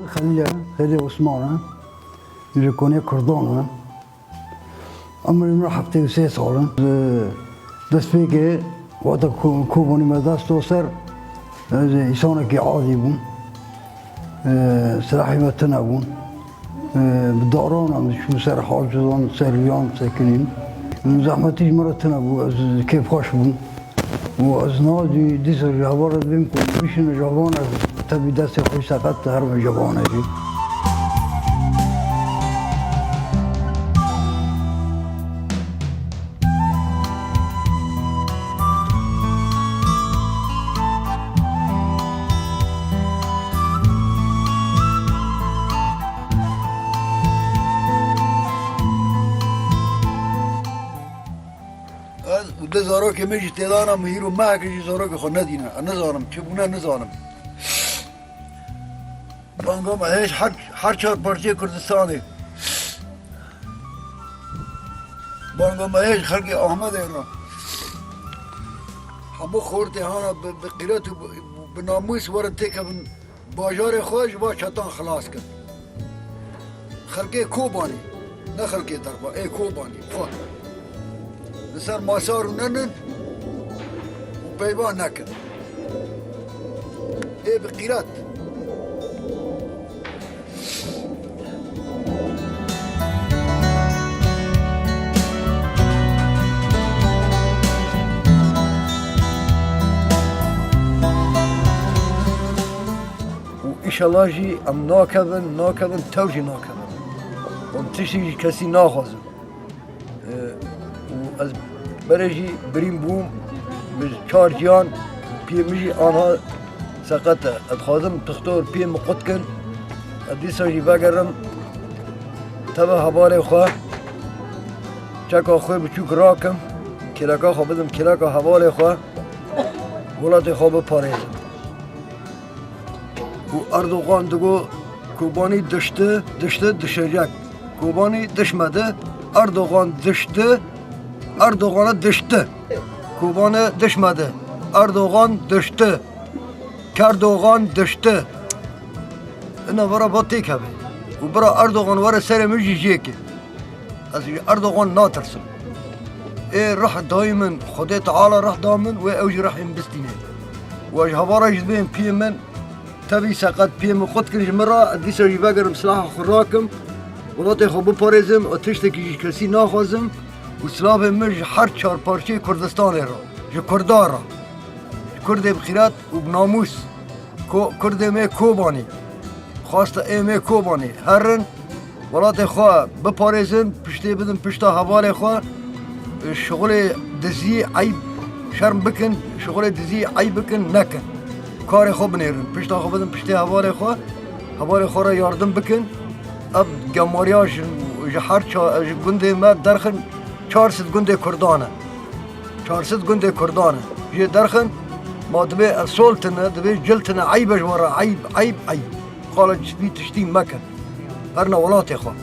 خليل عثمان اللي كوني كردان عمري من حفتي وسي صار دست بيجي وقت كوبوني مدرسة توصل يسونك عادي بون سلاحي ما تناون بالدوران مش سر حاجزان سريان ساكنين زحمتي مرة تنابو كيف خوش بون وأز نادي ديسر جوارد بيمكن مشين جوانه تبي دست خوش سقط هرب جوانه دي وده زاروك ميجي تيدانا مهيرو معك يجي زاروك خو ندينا نزارم تشوفونا نزارم بانقوم هيش حر شهر بارتي كردستاني بانقوم هيش خلقي احمد هنا همو خورتي هانا بقيلات بناموس ورنتك من باجار خوش با شطان خلاص كن خلقي كوباني نه خلقي دربا اي كوباني فا بسر ماسار وننن وبيبان نكن ايه بقيرات وإيش الله جي أم ناكذن توجي ناكذن ومتشي كسي ناخذن از برجی بریم بوم به چهار جان پیمجی آنها سقطه ادخوازم تختار پیم قد کن ادی ساجی بگرم تبا حوال خواه چکا خواه بچوک راکم کلکا خواه بدم کلکا حوال خواه ولات خواه بپاریزم و اردوغان دگو کوبانی دشته دشجک کوبانی دشمده اردوغان دشته Erdoğan'a düştü. Kuban'a düşmedi. Erdoğan düştü. Kerdoğan düştü. İna vara batık abi. Bu bura Erdoğan vara seremiz yiyecek. Az Erdoğan natırsın. Rah daimen Xuda Teala rah daimen ve evci rahim bistine. Ve havara jibin piyemen tabi sakat piyemen خود کنج مرا دیسا جیبگرم سلاح خوراکم ولات خوب پارزم آتشتکی کسی ناخوازم و سلاح مج هر چهار پارچه کردستان را جو کردارا کرد بخیرات و بناموس کرد می کوبانی خواست می کوبانی هرن ولات خواه بپارزن پشتی بدن پشتا حوال خواه شغل دزی عیب شرم بکن شغل دزی عیب بکن نکن کار خوب نیرن پشتا خوب بدن پشتی حوال خواه را یاردم بکن اب گماریاش هر گنده ما درخن 400 گنده کردانه 400 گنده کردانه یه درخن ما دبی اصولتنه دبی جلتنه عیبش ورا عیب خالد شبی تشتیم مکن برنا ولاتی خواه